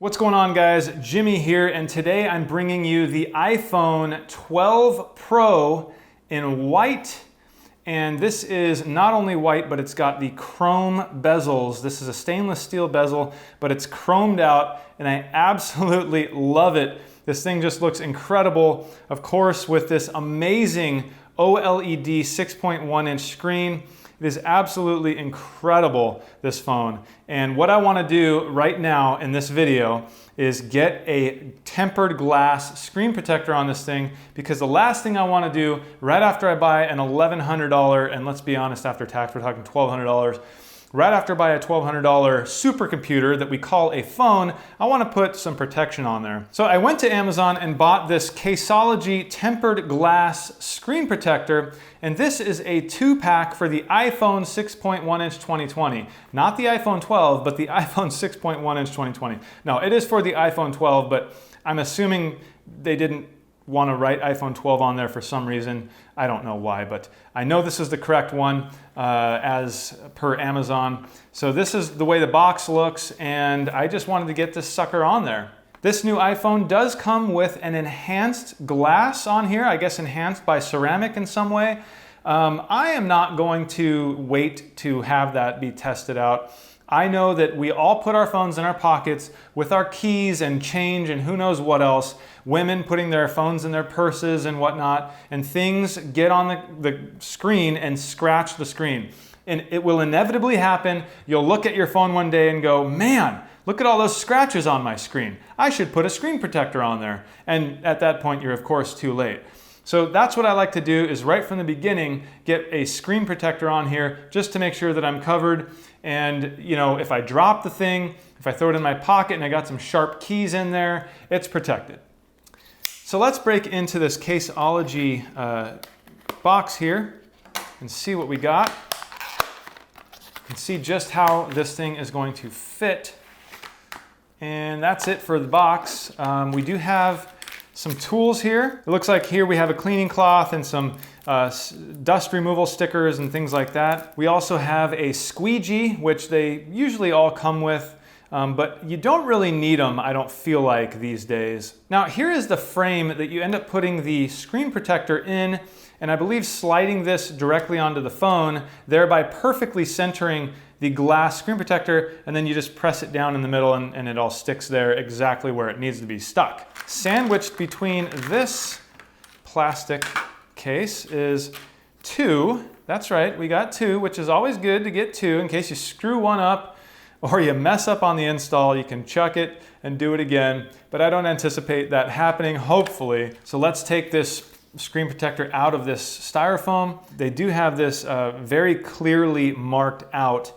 What's going on, guys? Jimmy here, and today I'm bringing you the iPhone 12 Pro in white. And this is not only white, but it's got the chrome bezels. This is a stainless steel bezel, but it's chromed out, and I absolutely love it. This thing just looks incredible, of course, with this amazing OLED 6.1-inch screen. It is absolutely incredible, this phone. And what I want to do right now in this video is get a tempered glass screen protector on this thing, because the last thing I want to do right after I buy an $1,100, and let's be honest, after tax we're talking $1,200, right after I buy a $1,200 supercomputer that we call a phone, I want to put some protection on there. So I went to Amazon and bought this Caseology tempered glass screen protector, and this is a 2-pack for the iPhone 6.1-inch 2020. Not the iPhone 12, but the iPhone 6.1-inch 2020. No, it is for the iPhone 12, but I'm assuming they didn't want to write iPhone 12 on there for some reason. I don't know why, but I know this is the correct one as per Amazon. So this is the way the box looks, and I just wanted to get this sucker on there. This new iPhone does come with an enhanced glass on here, I guess enhanced by ceramic in some way. I am not going to wait to have that be tested out. I know that we all put our phones in our pockets with our keys and change and who knows what else. Women putting their phones in their purses and whatnot, and things get on the screen and scratch the screen. And it will inevitably happen. You'll look at your phone one day and go, man, look at all those scratches on my screen. I should put a screen protector on there. And at that point, you're of course too late. So that's what I like to do, is right from the beginning, get a screen protector on here just to make sure that I'm covered. And you know, if I drop the thing, if I throw it in my pocket and I got some sharp keys in there, it's protected. So let's break into this Caseology box here and see what we got. You can see just how this thing is going to fit. And that's it for the box. We do have some tools here. It looks like here we have a cleaning cloth and some dust removal stickers and things like that. We also have a squeegee, which they usually all come with, but you don't really need them, I don't feel like, these days. Now here is the frame that you end up putting the screen protector in, and I believe sliding this directly onto the phone, thereby perfectly centering the glass screen protector, and then you just press it down in the middle and it all sticks there exactly where it needs to be stuck. Sandwiched between this plastic case is two. That's right, we got two, which is always good to get two in case you screw one up or you mess up on the install. You can chuck it and do it again, but I don't anticipate that happening, hopefully. So let's take this screen protector out of this styrofoam. They do have this very clearly marked out,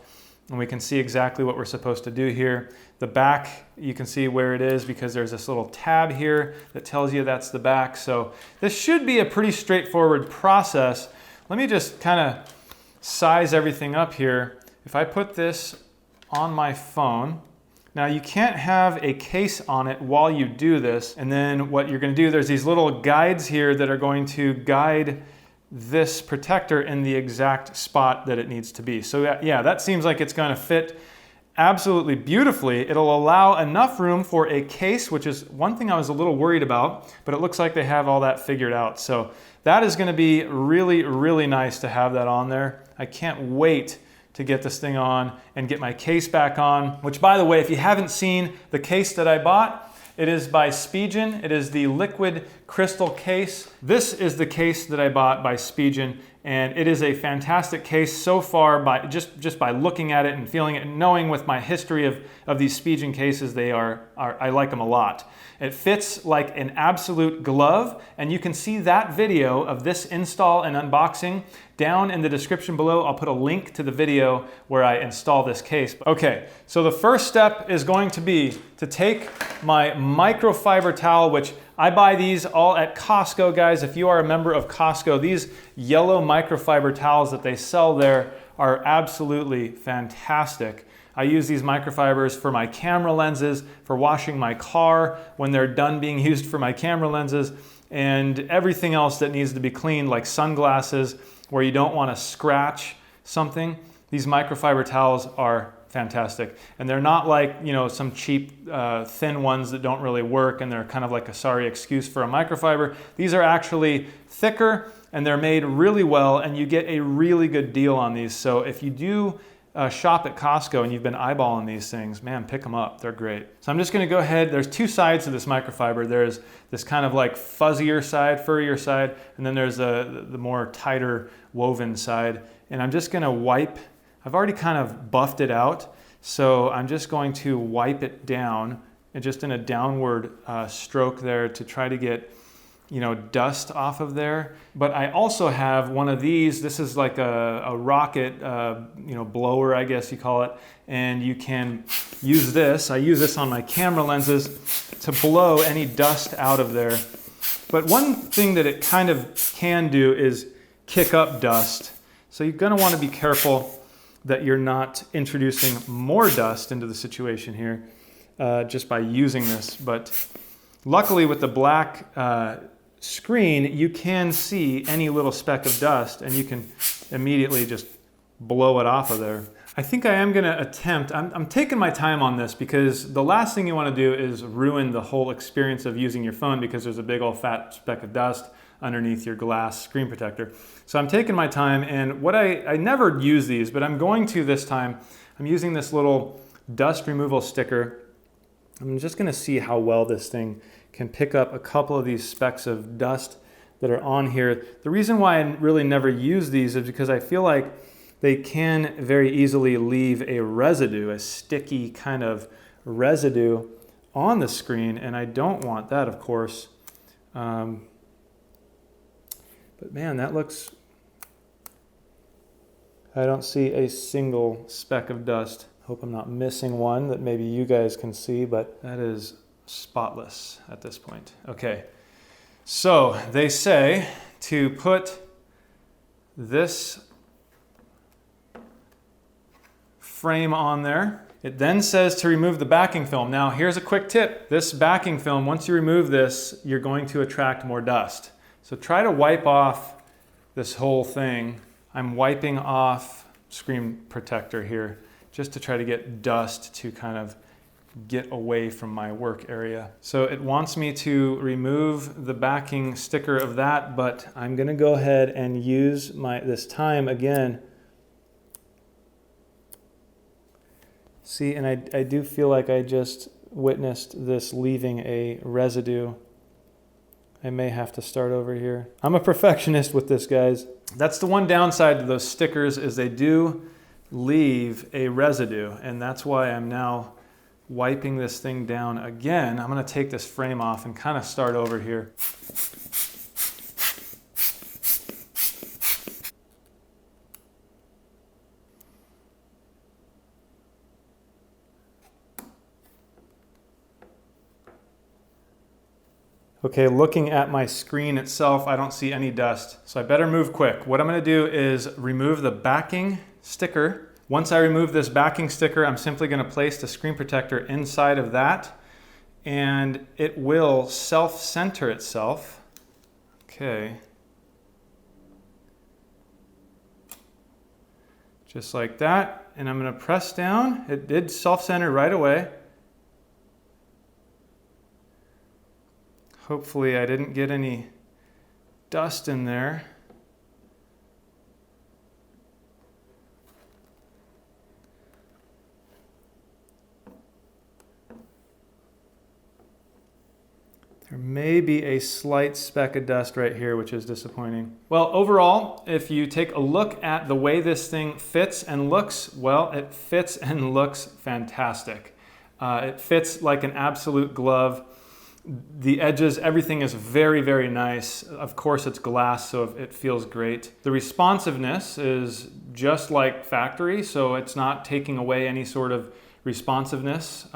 and we can see exactly what we're supposed to do here. The back, you can see where it is because there's this little tab here that tells you that's the back. So this should be a pretty straightforward process. Let me just kind of size everything up here. If I put this on my phone, now you can't have a case on it while you do this, and then what you're going to do, there's these little guides here that are going to guide this protector in the exact spot that it needs to be. So yeah, that seems like it's going to fit absolutely beautifully. It'll allow enough room for a case, which is one thing I was a little worried about, but it looks like they have all that figured out. So that is going to be really, really nice to have that on there. I can't wait to get this thing on and get my case back on, which, by the way, if you haven't seen the case that I bought, it is by Spigen. It is the liquid crystal case. This is the case that I bought by Spigen, and it is a fantastic case so far by just by looking at it and feeling it and knowing with my history of these Spigen cases, I like them a lot. It fits like an absolute glove, and you can see that video of this install and unboxing down in the description below. I'll put a link to the video where I install this case. Okay, so the first step is going to be to take my microfiber towel, which I buy these all at Costco, guys. If you are a member of Costco, these yellow microfiber towels that they sell there are absolutely fantastic. I use these microfibers for my camera lenses, for washing my car when they're done being used for my camera lenses, and everything else that needs to be cleaned, like sunglasses, where you don't want to scratch something. These microfiber towels are fantastic. And they're not like, you know, some cheap thin ones that don't really work and they're kind of like a sorry excuse for a microfiber. These are actually thicker and they're made really well, and you get a really good deal on these. So if you do shop at Costco and you've been eyeballing these things, man, pick them up. They're great. So I'm just going to go ahead. There's two sides to this microfiber. There's this kind of like fuzzier side, furrier side, and then there's the more tighter woven side. And I'm just going to wipe. I've already kind of buffed it out, so I'm just going to wipe it down and just in a downward stroke there to try to get, you know, dust off of there. But I also have one of these. This is like a rocket, you know, blower, I guess you call it. And you can use this. I use this on my camera lenses to blow any dust out of there. But one thing that it kind of can do is kick up dust. So you're going to want to be careful that you're not introducing more dust into the situation here just by using this. But luckily with the black screen, you can see any little speck of dust and you can immediately just blow it off of there. I think I am going to attempt, I'm taking my time on this because the last thing you want to do is ruin the whole experience of using your phone because there's a big old fat speck of dust underneath your glass screen protector. So I'm taking my time, and what I never use these, but I'm going to this time. I'm using this little dust removal sticker. I'm just going to see how well this thing can pick up a couple of these specks of dust that are on here. The reason why I really never use these is because I feel like they can very easily leave a residue, a sticky kind of residue on the screen, and I don't want that, of course. But man, that looks, I don't see a single speck of dust. Hope I'm not missing one that maybe you guys can see, but that is spotless at this point. Okay, so they say to put this frame on there. It then says to remove the backing film. Now here's a quick tip. This backing film, once you remove this, you're going to attract more dust. So try to wipe off this whole thing. I'm wiping off screen protector here just to try to get dust to kind of get away from my work area. So it wants me to remove the backing sticker of that, but I'm gonna go ahead and use this time again. See, and I do feel like I just witnessed this leaving a residue. I may have to start over here. I'm a perfectionist with this, guys. That's the one downside to those stickers is they do leave a residue, and that's why I'm now wiping this thing down again. I'm gonna take this frame off and kind of start over here. Okay, looking at my screen itself, I don't see any dust, so I better move quick. What I'm gonna do is remove the backing sticker. Once I remove this backing sticker, I'm simply gonna place the screen protector inside of that, and it will self-center itself. Okay. Just like that, and I'm gonna press down. It did self-center right away. Hopefully I didn't get any dust in there. There may be a slight speck of dust right here, which is disappointing. Well, overall, if you take a look at the way this thing fits and looks, well, it fits and looks fantastic. It fits like an absolute glove. The edges, everything is very, very nice. Of course, it's glass, so it feels great. The responsiveness is just like factory, so it's not taking away any sort of responsiveness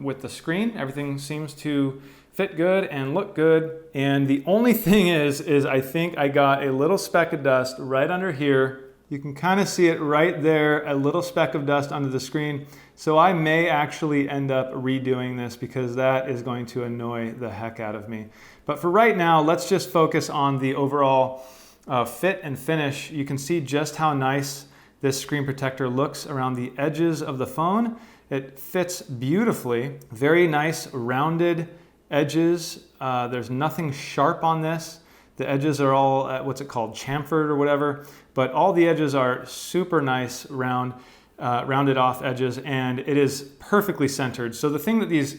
with the screen. Everything seems to fit good and look good. And the only thing is I think I got a little speck of dust right under here. You can kind of see it right there, a little speck of dust under the screen. So I may actually end up redoing this because that is going to annoy the heck out of me. But for right now, let's just focus on the overall fit and finish. You can see just how nice this screen protector looks around the edges of the phone. It fits beautifully. Very nice rounded edges. There's nothing sharp on this. The edges are all, what's it called, chamfered or whatever, but all the edges are super nice, rounded off edges, and it is perfectly centered. So the thing that these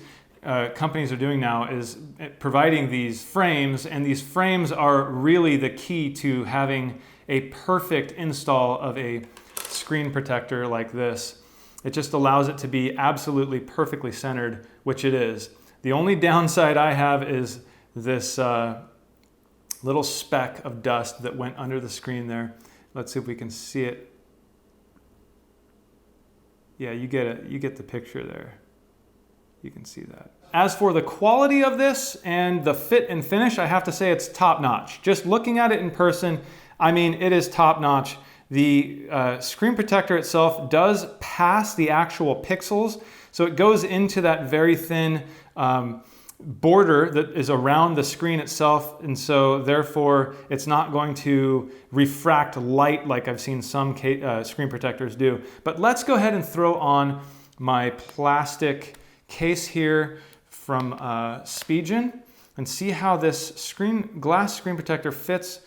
companies are doing now is providing these frames, and these frames are really the key to having a perfect install of a screen protector like this. It just allows it to be absolutely perfectly centered, which it is. The only downside I have is this little speck of dust that went under the screen there. Let's see if we can see it. Yeah, you get it. You get the picture there. You can see that. As for the quality of this and the fit and finish, I have to say it's top notch. Just looking at it in person, I mean, it is top notch. The screen protector itself does pass the actual pixels, so it goes into that very thin border that is around the screen itself, and so therefore it's not going to refract light like I've seen some screen protectors do. But let's go ahead and throw on my plastic case here from Spigen and see how this glass screen protector fits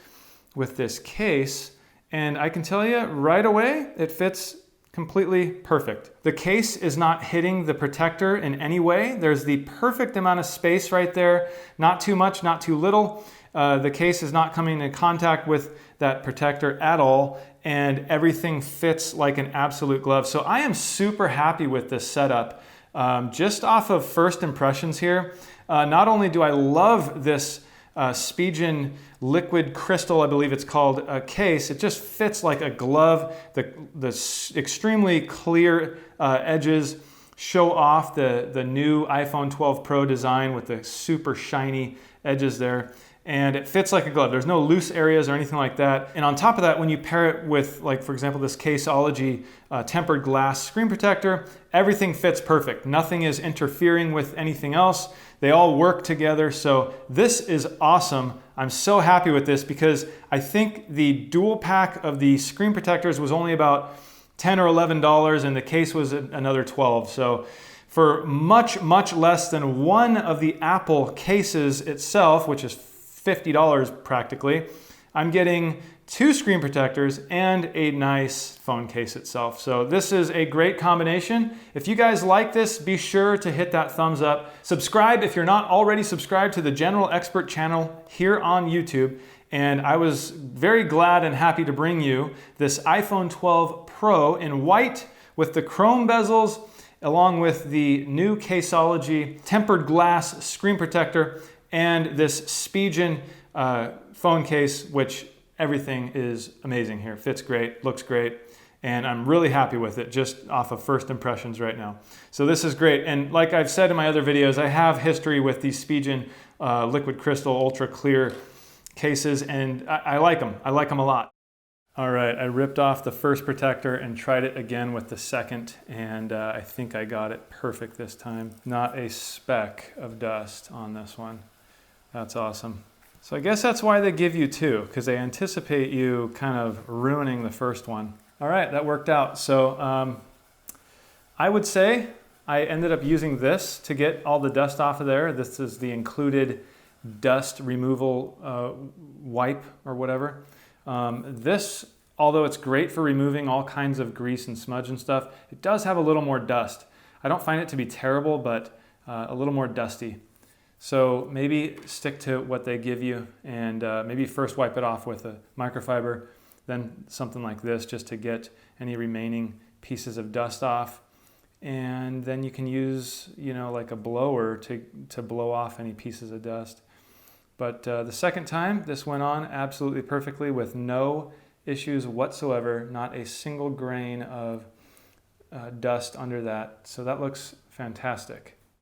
with this case. And I can tell you right away, it fits completely perfect. The case is not hitting the protector in any way. There's the perfect amount of space right there. Not too much, not too little. The case is not coming in contact with that protector at all, and everything fits like an absolute glove. So I am super happy with this setup. Just off of first impressions here, not only do I love this Spigen liquid crystal, I believe it's called, case. It just fits like a glove. The extremely clear edges show off the new iPhone 12 Pro design with the super shiny edges there. And it fits like a glove. There's no loose areas or anything like that. And on top of that, when you pair it with, like, for example, this Caseology tempered glass screen protector, everything fits perfect. Nothing is interfering with anything else. They all work together. So this is awesome. I'm so happy with this because I think the dual pack of the screen protectors was only about $10 or $11 and the case was another $12. So for much, much less than one of the Apple cases itself, which is $50 practically, I'm getting two screen protectors and a nice phone case itself. So this is a great combination. If you guys like this, be sure to hit that thumbs up. Subscribe if you're not already subscribed to the General Expert channel here on YouTube. And I was very glad and happy to bring you this iPhone 12 Pro in white with the chrome bezels, along with the new Caseology tempered glass screen protector and this Spigen phone case, which everything is amazing here. Fits great, looks great, and I'm really happy with it just off of first impressions right now. So this is great, and like I've said in my other videos, I have history with these Spigen liquid crystal ultra clear cases, and I like them. I like them a lot. All right, I ripped off the first protector and tried it again with the second, and I think I got it perfect this time. Not a speck of dust on this one. That's awesome. So I guess that's why they give you two, because they anticipate you kind of ruining the first one. All right, that worked out. So I would say I ended up using this to get all the dust off of there. This is the included dust removal wipe or whatever. This, although it's great for removing all kinds of grease and smudge and stuff, it does have a little more dust. I don't find it to be terrible, but a little more dusty. So maybe stick to what they give you and maybe first wipe it off with a microfiber, then something like this just to get any remaining pieces of dust off. And then you can use, like a blower to blow off any pieces of dust. But the second time, this went on absolutely perfectly with no issues whatsoever, not a single grain of dust under that. So that looks fantastic.